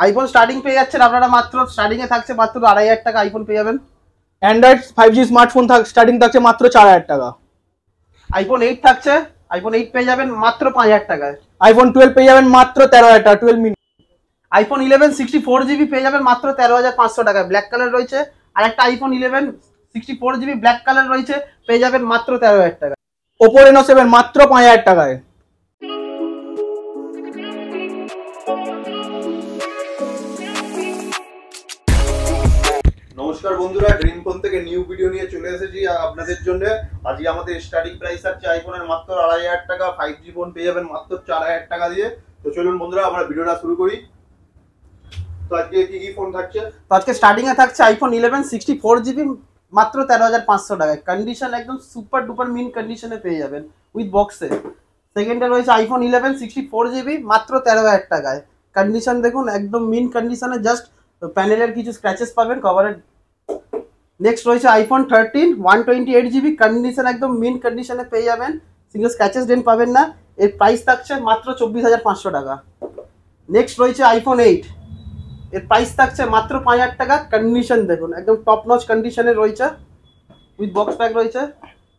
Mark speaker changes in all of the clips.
Speaker 1: IPhone starting পেয়ে যাচ্ছেন আপনারা মাত্র স্টার্টিং এ থাকছে মাত্র 2500 টাকা আইফোন পেয়ে যাবেন।
Speaker 2: অ্যান্ড্রয়েড 5G স্মার্টফোন স্টার্টিং থাকছে মাত্র 4000 টাকা।
Speaker 1: আইফোন 8 থাকছে, আইফোন 8 পেয়ে যাবেন মাত্র 5000 টাকায়।
Speaker 2: আইফোন 12 পেয়ে যাবেন মাত্র 13000 টাকা 12 মিনি।
Speaker 1: আইফোন 11 64GB পেয়ে যাবেন মাত্র 13500 টাকায়, ব্ল্যাক কালার রয়েছে। আর একটা আইফোন 11 64GB ব্ল্যাক কালার রয়েছে, পেয়ে যাবেন মাত্র 13000 টাকা।
Speaker 2: Oppo Reno 7 মাত্র 5000 টাকায়।
Speaker 3: নমস্কার বন্ধুরা, ড্রিম ফোন থেকে নিউ ভিডিও নিয়ে চলে এসেছি আপনাদের জন্য। আজকে আমাদের স্টার্টিং প্রাইস আছে আইফোনের মাত্র 2500 টাকা, 5G ফোন পেয়ে যাবেন মাত্র 4000 টাকা দিয়ে। তো চলুন বন্ধুরা আমরা ভিডিওটা শুরু করি। তো আজকে কি ফোন থাকছে?
Speaker 1: তো আজকে স্টার্টিং এ থাকছে আইফোন 11 64GB মাত্র 13500 টাকায়, কন্ডিশন একদম সুপার ডুপার মিন কন্ডিশনে পেয়ে যাবেন উইথ বক্সে। সেকেন্ডে রয়েছে আইফোন 11 64GB মাত্র 13000 টাকায়, কন্ডিশন দেখুন একদম মিন কন্ডিশনে, জাস্ট প্যানেলের কিছু স্ক্র্যাচেস পাবেন কভারের। নেক্সট রয়েছে আইফোন 13 128GB, কন্ডিশন একদম মিন কন্ডিশনে পেয়ে যাবেন, সিঙ্গেল স্ক্র্যাচেস ডেন্ট পাবেন না। এর প্রাইস থাকছে মাত্র 24500 টাকা। নেক্সট রয়েছে আইফোন 8, এর প্রাইস থাকছে মাত্র 5000 টাকা, কন্ডিশন দেখুন একদম টপ নচ কন্ডিশনে রয়েছে উইথ বক্স প্যাক রয়েছে।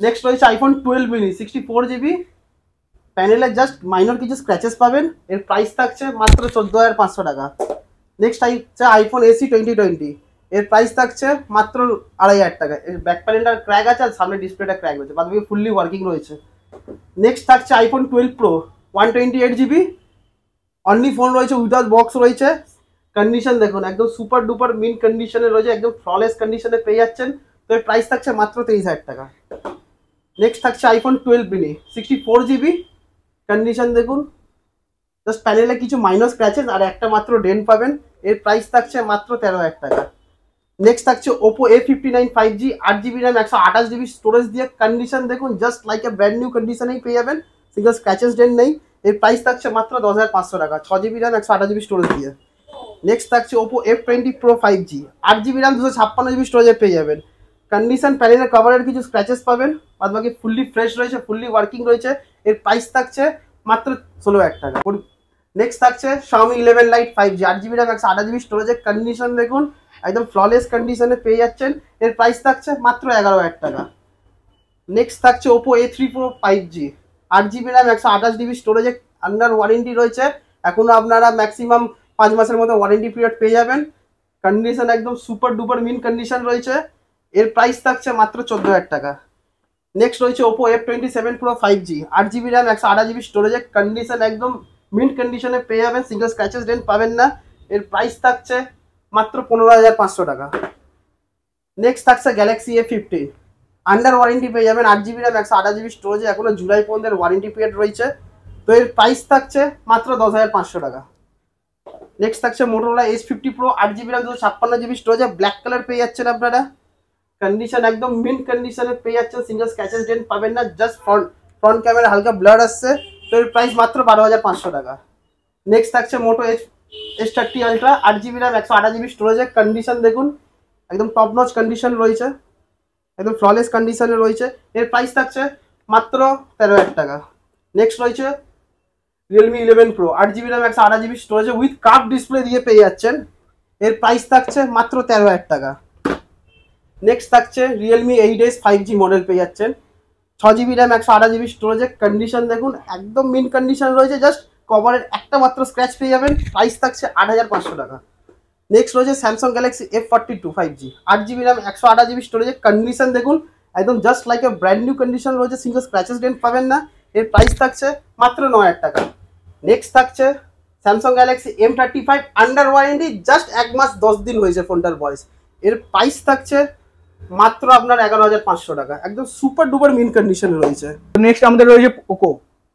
Speaker 1: নেক্সট রয়েছে আইফোন 12 মিনি 64GB, প্যানেলে জাস্ট মাইনর কিছু স্ক্র্যাচেস পাবেন, এর প্রাইস থাকছে মাত্র 14500 টাকা। নেক্সট হচ্ছে আইফোন AC 2020, এর প্রাইস থাকছে মাত্র 2500 টাকা। এর ব্যাক প্যানেলটা ক্র্যাক আছে আর সামনে ডিসপ্লেটা ক্র্যাক রয়েছে, বাদ বাকি ফুললি ওয়ার্কিং রয়েছে। নেক্সট থাকছে iPhone 12 Pro 128GB, only phone রয়েছে উইদাউট বক্স রয়েছে, কন্ডিশন দেখুন একদম সুপার ডুপার মিন কন্ডিশনে রয়েছে, একদম ফ্ললেস কন্ডিশনে পেয়ে যাচ্ছেন। তো এর প্রাইস থাকছে মাত্র 23000 টাকা। নেক্সট থাকছে আইফোন 12 মিনি 64GB, কন্ডিশন দেখুন জাস্ট প্যানেলে কিছু মাইনর স্ক্র্যাচেস আর একটা মাত্র ডেন্ট পাবেন, এর প্রাইস থাকছে মাত্র 13000 টাকা। নেক্সট থাকছে Oppo A59 5G 8GB RAM 128GB storage দিয়ে, কন্ডিশন দেখুন just like a brand new কন্ডিশনেই পেয়ে যাবেন, সিঙ্গেল স্ক্র্যাচেস ডেন্ট নেই। এর প্রাইস থাকছে মাত্র 10500 টাকা, 6GB RAM 128GB স্টোরেজ দিয়ে। নেক্সট থাকছে Oppo F20 Pro 5G 8GB RAM 256GB স্টোরেজে পেয়ে যাবেন, কন্ডিশন প্যানেলের কভারের কিছু স্ক্র্যাচেস পাবেন, বাদ বাকি ফুললি ফ্রেশ রয়েছে, ফুললি ওয়ার্কিং রয়েছে। এর প্রাইস থাকছে মাত্র 16000 টাকা। নেক্সট থাকছে Xiaomi 11 Lite 5G 8GB RAM 128GB স্টোরেজে, কন্ডিশন দেখুন একদম ফ্ললেস কন্ডিশনে পেয়ে যাচ্ছেন, এর প্রাইস থাকছে মাত্র 11000 টাকা। নেক্সট থাকছে Oppo A3 Pro 5G 8GB RAM 128GB স্টোরেজে, আন্ডার ওয়ারেন্টি রয়েছে, এখনো আপনারা ম্যাক্সিমাম 5 মাসের মতো ওয়ারেন্টি পিরিয়ড পেয়ে যাবেন, কন্ডিশন একদম সুপার ডুপার মিন কন্ডিশন রয়েছে। এর প্রাইস থাকছে মাত্র 14000 টাকা। নেক্সট রয়েছে Oppo F27 Pro 5G 8GB RAM 128GB স্টোরেজে, কন্ডিশন একদম মিন্ট কন্ডিশনে পেয়ে যাবেন, সিঙ্গেল স্ক্র্যাচেস ডেন্ট পাবেন না। এর প্রাইস থাকছে মাত্র 15500 টাকা। নেক্সট থাকছে Galaxy A15, আন্ডার ওয়ারেন্টি পেয়ে যাবেন, 8GB RAM 128GB স্টোরেজে, এখনো জুলাই পর্যন্ত ওয়ারেন্টি পিরিয়ড রয়েছে। তো এর প্রাইস থাকছে মাত্র 10500 টাকা। নেক্সট থাকছে Motorola H50 Pro 8GB RAM 256GB স্টোরেজে, ব্ল্যাক কালার পেয়ে যাচ্ছেন আপনারা, কন্ডিশন একদম মিন্ট কন্ডিশনে পেয়ে যাচ্ছেন, সিঙ্গেল স্ক্র্যাচেস ডেন্ট পাবেন না, জাস্ট ফ্রন্ট ক্যামেরা হালকা ব্লার আসছে। তো এর প্রাইস মাত্র 12500 টাকা। নেক্সট থাকছে Moto H30 Ultra 8GB RAM 128GB স্টোরেজে, কন্ডিশন দেখুন একদম টপ নচ কন্ডিশন রয়েছে, একদম ফ্ললেস কন্ডিশনে রয়েছে। এর প্রাইস থাকছে মাত্র 13000 টাকা। নেক্সট রয়েছে Realme 11 Pro 8GB RAM 128GB স্টোরেজে উইথ কার্ভ ডিসপ্লে দিয়ে পেয়ে যাচ্ছেন, এর প্রাইস থাকছে মাত্র 13000 টাকা। নেক্সট থাকছে Realme 8S 5G মডেল পেয়ে যাচ্ছেন, 6GB RAM 128GB স্টোরেজে, কন্ডিশন দেখুন একদম মিন কন্ডিশন রয়েছে, জাস্ট কভারের একটা মাত্র স্ক্র্যাচ পেয়ে যাবেন, প্রাইস থাকছে 8500 টাকা। নেক্সট রয়েছে Samsung Galaxy F42 5G 8GB RAM 128GB স্টোরেজে, কন্ডিশন দেখুন একদম just like a brand new condition রয়েছে, সিঙ্গেল স্ক্র্যাচেস ডেন্ট পাবেন না। এর প্রাইস থাকছে মাত্র 9000 টাকা। নেক্সট থাকছে Samsung Galaxy M35 under warranty, just 1 মাস 10 দিন হয়েছে ফোনটার বয়স, এর প্রাইস থাকছে মাত্র আপনার 11500 টাকা, একদম সুপার ডুপার মিন কন্ডিশনে রয়েছে।
Speaker 2: নেক্সট আমাদের রয়েছে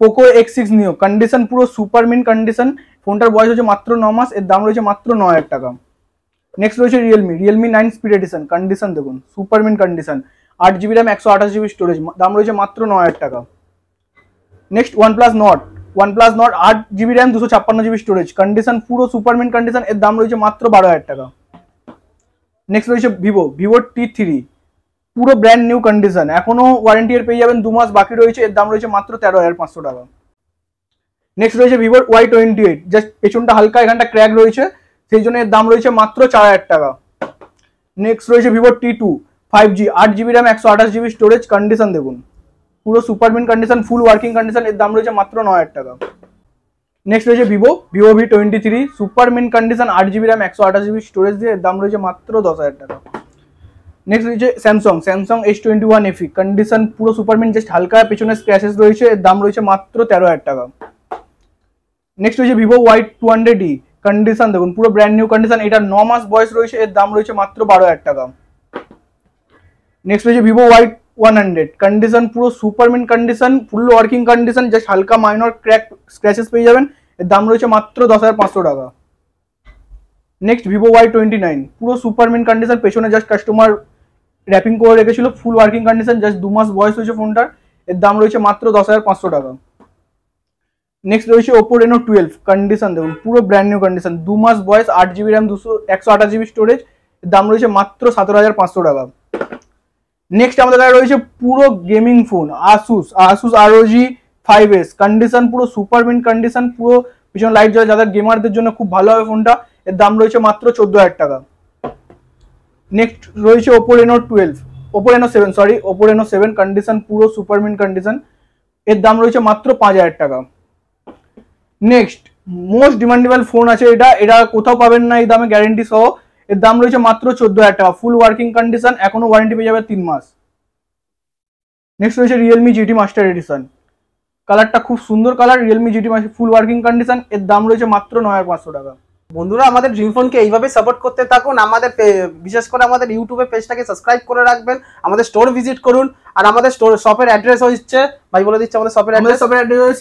Speaker 2: Poco X6 Neo, কন্ডিশন পুরো সুপার মিন কন্ডিশন, ফোনটার বয়স হচ্ছে মাত্র 9 মাস, এর দাম রয়েছে মাত্র 9000 টাকা। নেক্সট রয়েছে Realme 9 Speed Edition, কন্ডিশন দেখুন super mint condition, 8GB RAM 128GB storage, দাম রয়েছে মাত্র 9000 টাকা। Next OnePlus Nord 8GB RAM 256GB storage, condition পুরো সুপার মিন কন্ডিশন, এর দাম রয়েছে মাত্র 12000 টাকা। নেক্সট রয়েছে Vivo T3, পুরো ব্র্যান্ড নিউ কন্ডিশন, এখনো ওয়ারেন্টি এর পেয়ে যাবেন, 2 মাস বাকি রয়েছে, এর দাম রয়েছে মাত্র 13500 টাকা। নেক্সট রয়েছে Vivo Y28, জাস্ট পেছনটা হালকা এখানটা ক্র্যাক রয়েছে, সেই জন্য এর দাম রয়েছে মাত্র 4000 টাকা। নেক্সট রয়েছে Vivo T2 5G 8GB RAM 128GB storage, condition দেখুন পুরো সুপারমিন কন্ডিশন, ফুল ওয়ার্কিং কন্ডিশন, এর দাম রয়েছে মাত্র 9000 টাকা। নেক্সট রয়েছে Vivo V23 সুপারমিন condition 8GB RAM 128GB storage দিয়ে, এর দাম রয়েছে মাত্র 10000 টাকা। নেক্সট রয়েছে স্যামসাং S21 FE কন্ডিশন পুরো সুপারমিন, জাস্ট হালকা পেছনে স্ক্র্যাচেস রয়েছে, এর দাম রয়েছে মাত্র 13000 টাকা। নেক্সট রয়েছে ভিভো Y200e কন্ডিশন দেখুন পুরো ব্র্যান্ড নিউ কন্ডিশন, এটা 9 মাস বয়স রয়েছে, এর দাম রয়েছে মাত্র 12000 টাকা। নেক্সট রয়েছে ভিভো Y100 কন্ডিশন পুরো সুপারমিন কন্ডিশন, ফুল ওয়ার্কিং কন্ডিশন, জাস্ট হালকা মাইনর ক্র্যাক স্ক্র্যাচেস পেয়ে যাবেন, এর দাম রয়েছে মাত্র 10500 টাকা। নেক্সট ভিভো Y29 পুরো সুপারমিন কন্ডিশন, পেছনে জাস্ট কাস্টমার র্যাপিং করে রেখেছিল, ফুল ওয়ার্কিং কন্ডিশন, জাস্ট 2 মাস বয়স হয়েছে ফোনটার, এর দাম রয়েছে মাত্র 10500 টাকা। নেক্সট রয়েছে Oppo Reno 12 কন্ডিশন দেখুন পুরো ব্র্যান্ড নিউ কন্ডিশন, 2 মাস বয়স, 8GB র্যাম 128GB স্টোরেজ, এর দাম রয়েছে মাত্র 17500 টাকা। নেক্সট আমাদের কাছে রয়েছে পুরো gaming phone Asus ROG 5S condition পুরো সুপারমিন কন্ডিশন, পুরো পিছনে লাইট জ্বলে, যাদের গেমারদের জন্য খুব ভালো হবে ফোনটা, এর দাম রয়েছে মাত্র 14000 টাকা। নেক্সট রয়েছে Oppo Reno 7 কন্ডিশন পুরো সুপারমিন কন্ডিশন, এর দাম রয়েছে মাত্র 5000 টাকা। নেক্সট মোস্ট ডিমান্ডেবল ফোন আছে এটা কোথাও পাবেন না এই দামে গ্যারেন্টি সহ, এর দাম রয়েছে মাত্র 14000 টাকা, ফুল ওয়ার্কিং কন্ডিশন, এখনো ওয়ারেন্টি পেয়ে যাবে 3 মাস। নেক্সট রয়েছে Realme GT মাস্টার এডিশন, কালারটা খুব সুন্দর কালার, Realme GT মাস্টার ফুল ওয়ার্কিং কন্ডিশন, এর দাম রয়েছে মাত্র 9500 টাকা।
Speaker 1: বন্ধুরা আমাদের ড্রিম ফোনকে এইভাবে সাপোর্ট করতে থাকুন, আমাদের বিশেষ করে আমাদের ইউটিউবে পেজটাকে সাবস্ক্রাইব করে রাখবেন, আমাদের স্টোর ভিজিট করুন, আর আমাদের শপের অ্যাড্রেস হচ্ছে ভাই বলে দিচ্ছে আমাদের শপের অ্যাড্রেস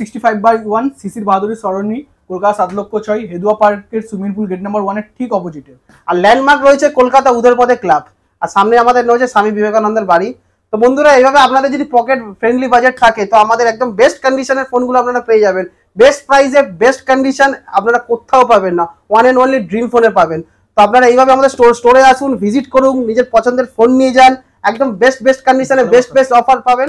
Speaker 2: 65/1 সিসির বাহাদুরি সরণি, কলকাতা 7,06,000, হেদুয়া পার্কের সুইমিং পুল গেট নাম্বার 1 এর ঠিক অপোজিটে।
Speaker 1: আর ল্যান্ডমার্ক রয়েছে কলকাতা উদয়পথে ক্লাব, আর সামনে আমাদের রয়েছে স্বামী বিবেকানন্দের বাড়ি। তো বন্ধুরা এইভাবে আপনাদের যদি পকেট ফ্রেন্ডলি বাজেট থাকে তো আমাদের একদম বেস্ট কন্ডিশনের ফোনগুলো আপনারা পেয়ে যাবেন, বেস্ট প্রাইসে বেস্ট কন্ডিশন, আপনারা কোথাও পাবেন না, ওয়ান এন্ড অনলি ড্রিম ফোনে পাবেন। তো আপনারা এইভাবে আমাদের স্টোরে আসুন, ভিজিট করুন, নিজের পছন্দের ফোন নিয়ে যান, একদম বেস্ট কন্ডিশনে বেস্ট অফার পাবেন।